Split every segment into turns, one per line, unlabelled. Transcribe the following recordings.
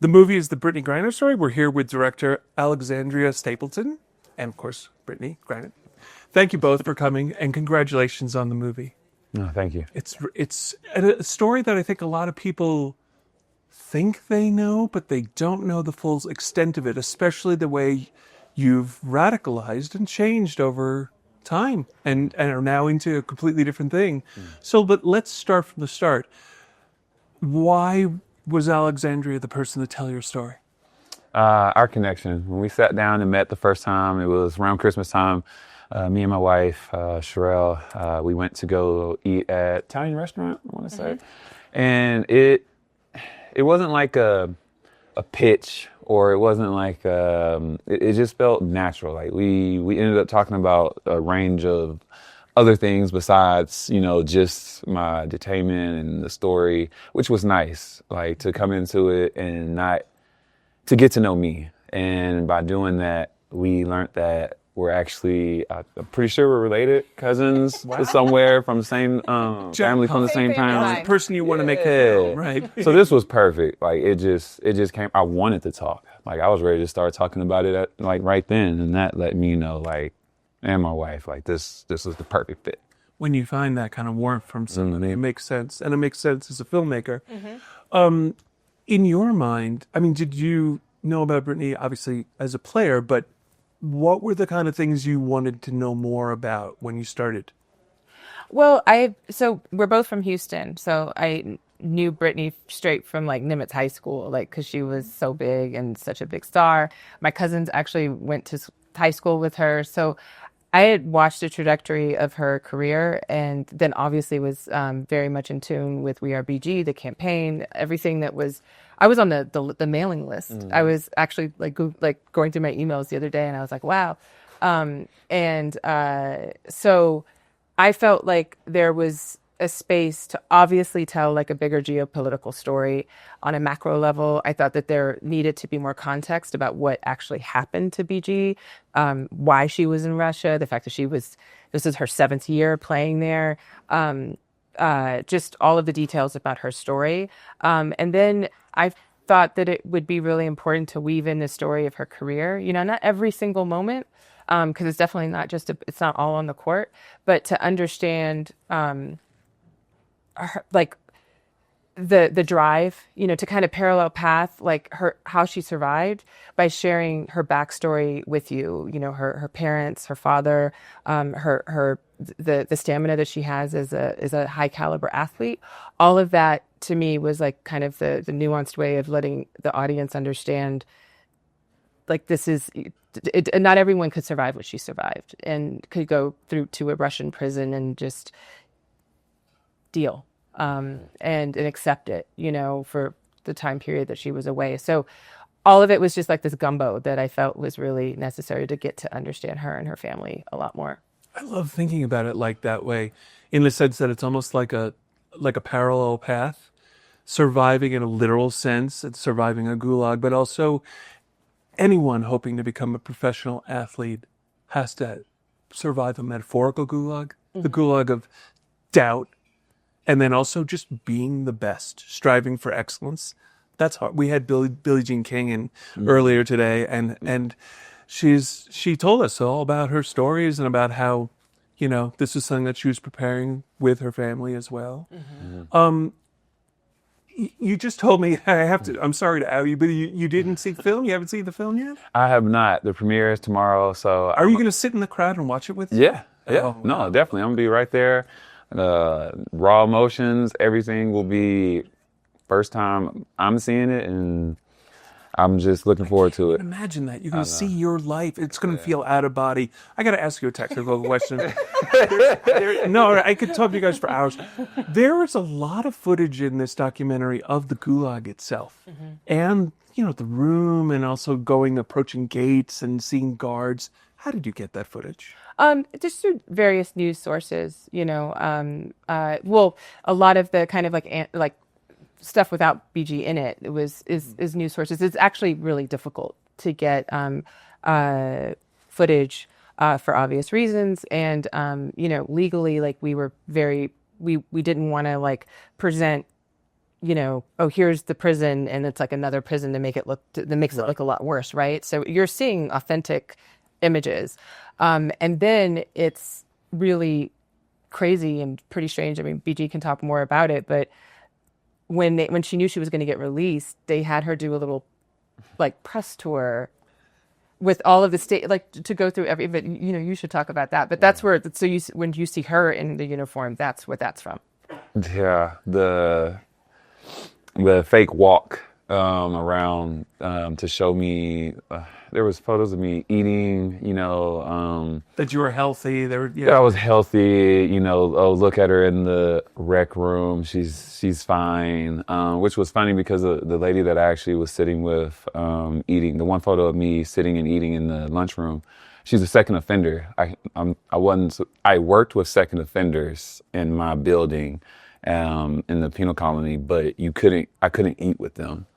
The movie is the Brittney Griner Story. We're here with director Alexandria Stapleton and, of course, Brittney Griner. Thank you both for coming, and congratulations on the movie.
No, thank you.
It's a story that I think a lot of people think they know, but they don't know the full extent of it, especially the way you've radicalized and changed over time and are now into a completely different thing. But let's start from the start. Why was Alexandria the person to tell your story?
Our connection. When we sat down and met the first time, it was around Christmas time. Me and my wife, Cherelle, we went to go eat at Italian restaurant, I want to say. And it wasn't like a pitch, or it wasn't like, it just felt natural. Like we ended up talking about a range of other things besides, just my detainment and the story, which was nice, like to come into it and not to get to know me. And by doing that, we learned that we're actually, I'm pretty sure we're related, cousins somewhere from the same family from the same town.
The person you want to make it, right?
So this was perfect. Like it just came. I wanted to talk. Like I was ready to start talking about it right then, and that let me know and my wife, this was the perfect fit.
When you find that kind of warmth from somebody, it makes sense, and it makes sense as a filmmaker. In your mind, I mean, did you know about Brittney obviously as a player, but what were the kind of things you wanted to know more about when you started?
Well, so we're both from Houston, so I knew Brittney straight from Nimitz High School, because she was so big and such a big star. My cousins actually went to high school with her, so I had watched the trajectory of her career, and then obviously was very much in tune with We Are BG, the campaign, everything that was. I was on the mailing list. I was actually going through my emails the other day, and I was like, wow. So I felt like there was a space to obviously tell a bigger geopolitical story on a macro level. I thought that there needed to be more context about what actually happened to BG, why she was in Russia, the fact that this is her 7th year playing there, just all of the details about her story. And then I thought that it would be really important to weave in the story of her career, not every single moment, because it's definitely not it's not all on the court, but to understand, her, the drive, to kind of parallel path, how she survived by sharing her backstory with you, her parents, her father, the stamina that she has as a high caliber athlete. All of that to me was kind of the nuanced way of letting the audience understand, this is not everyone could survive what she survived and could go through to a Russian prison and just deal and accept it, for the time period that she was away. So all of it was just this gumbo that I felt was really necessary to get to understand her and her family a lot more.
I love thinking about it that way, in the sense that it's almost like a parallel path, surviving in a literal sense, and surviving a gulag, but also anyone hoping to become a professional athlete has to survive a metaphorical gulag, the gulag of doubt, and then also just being the best, striving for excellence. That's hard. We had Billie Jean King in earlier today, and she told us all about her stories and about how, this is something that she was preparing with her family as well. You just told me I'm sorry to out you, but you didn't see the film? You haven't seen the film yet?
I have not. The premiere is tomorrow, so.
Are you going to sit in the crowd and watch it with us?
Yeah.
Oh,
no,
wow.
definitely. I'm going to be right there. Raw emotions, everything will be first time I'm seeing it, and I'm just looking forward to it.
Imagine that. You're going to see your life. It's going to feel out of body. I got to ask you a technical question. No, I could talk to you guys for hours. There is a lot of footage in this documentary of the gulag itself. And, the room, and also approaching gates and seeing guards. How did you get that footage?
Just through various news sources, a lot of the kind of stuff without BG in it is news sources. It's actually really difficult to get footage for obvious reasons, and legally, we were we didn't want to present oh, here's the prison, and it's like another prison to make it look that makes it look a lot worse, right? So you're seeing authentic images, and then it's really crazy and pretty strange. I mean, BG can talk more about it, but when she knew she was going to get released, they had her do a little like press tour with all of the state, like to go through every. But you should talk about that. But that's where when you see her in the uniform, that's what that's from.
Yeah, the fake walk around to show me. There was photos of me eating.
That you were healthy.
I was healthy. Oh, look at her in the rec room. She's fine. Which was funny because the lady that I actually was sitting with, eating, the one photo of me sitting and eating in the lunchroom, she's a second offender. I worked with second offenders in my building, in the penal colony, but I couldn't eat with them.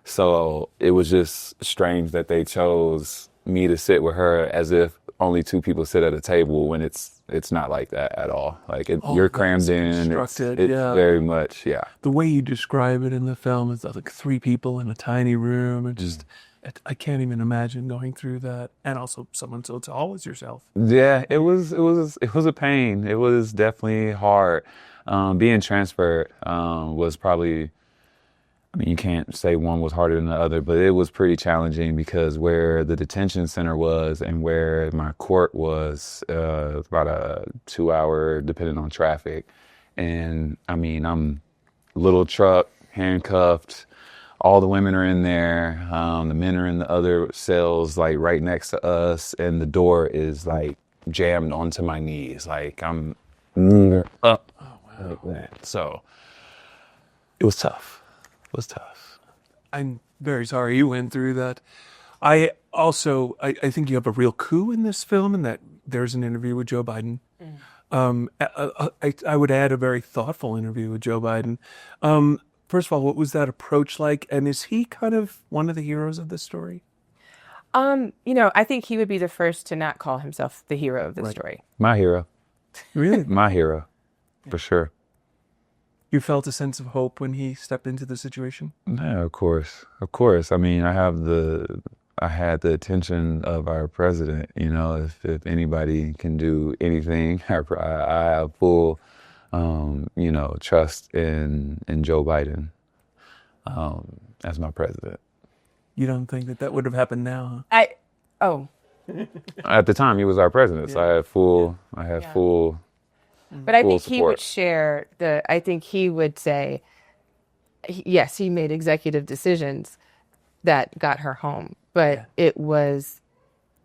So it was just strange that they chose me to sit with her as if only two people sit at a table when it's not like that at all. Like you're crammed in. It's very much, yeah.
The way you describe it in the film is like three people in a tiny room, and just I can't even imagine going through that. And also someone so tall as yourself.
Yeah, it was a pain. It was definitely hard. Being transferred was probably. I mean, you can't say one was harder than the other, but it was pretty challenging because where the detention center was and where my court was, about a 2-hour, depending on traffic. And I mean, I'm little truck, handcuffed. All the women are in there. The men are in the other cells, like right next to us. And the door is like jammed onto my knees. Like I'm up like that. So it was tough. It was tough.
I'm very sorry you went through that. I think you have a real coup in this film, and that there's an interview with Joe Biden. I would add a very thoughtful interview with Joe Biden. First of all, what was that approach like? And is he kind of one of the heroes of this story?
I think he would be the first to not call himself the hero of the story.
My hero.
Really?
My hero, for sure.
You felt a sense of hope when he stepped into the situation?
Yeah, of course. I mean, I had the attention of our president. If anybody can do anything, I have full, trust in Joe Biden as my president.
You don't think that would have happened now? Huh?
At the time, he was our president, so I had full.
But I think he would share I think he would say, yes, he made executive decisions that got her home, but it was,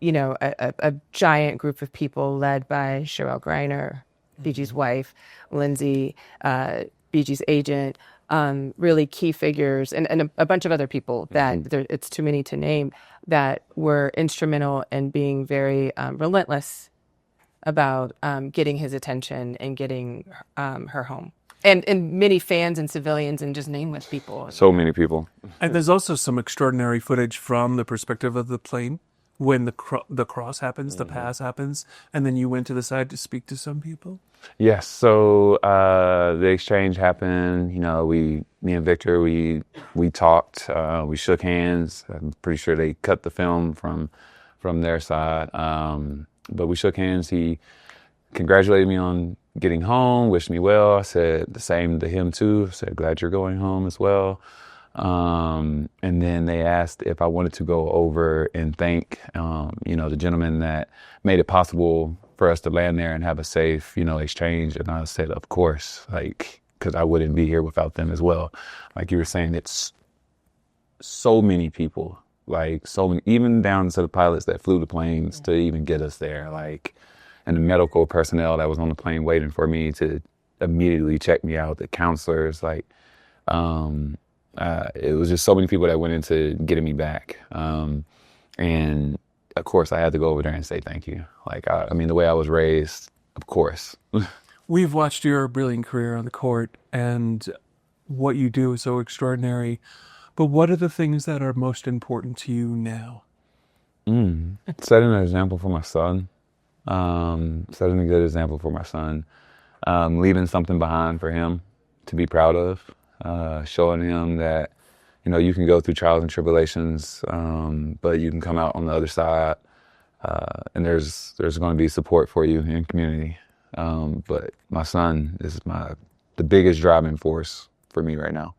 a giant group of people led by Cherelle Griner, BG's wife, Lindsay, BG's agent, really key figures, and a bunch of other people that it's too many to name, that were instrumental in being very relentless about getting his attention and getting her home. And many fans and civilians and just nameless people.
So many people.
And there's also some extraordinary footage from the perspective of the plane when the cross happens, the pass happens, and then you went to the side to speak to some people?
Yes. So the exchange happened. Me and Victor, we talked, we shook hands. I'm pretty sure they cut the film from their side. But we shook hands. He congratulated me on getting home, wished me well. I said the same to him too. I said, glad you're going home as well. And then they asked if I wanted to go over and thank, the gentleman that made it possible for us to land there and have a safe, exchange. And I said, of course, because I wouldn't be here without them as well. Like you were saying, it's so many people. So many, even down to the pilots that flew the planes to even get us there, and the medical personnel that was on the plane waiting for me to immediately check me out, the counselors, it was just so many people that went into getting me back. And of course I had to go over there and say thank you. The way I was raised, of course.
We've watched your brilliant career on the court, and what you do is so extraordinary. But what are the things that are most important to you now?
Setting an example for my son. Setting a good example for my son. Leaving something behind for him to be proud of. showing him that, you know, you can go through trials and tribulations, but you can come out on the other side, and there's going to be support for you in community. But my son is the biggest driving force for me right now.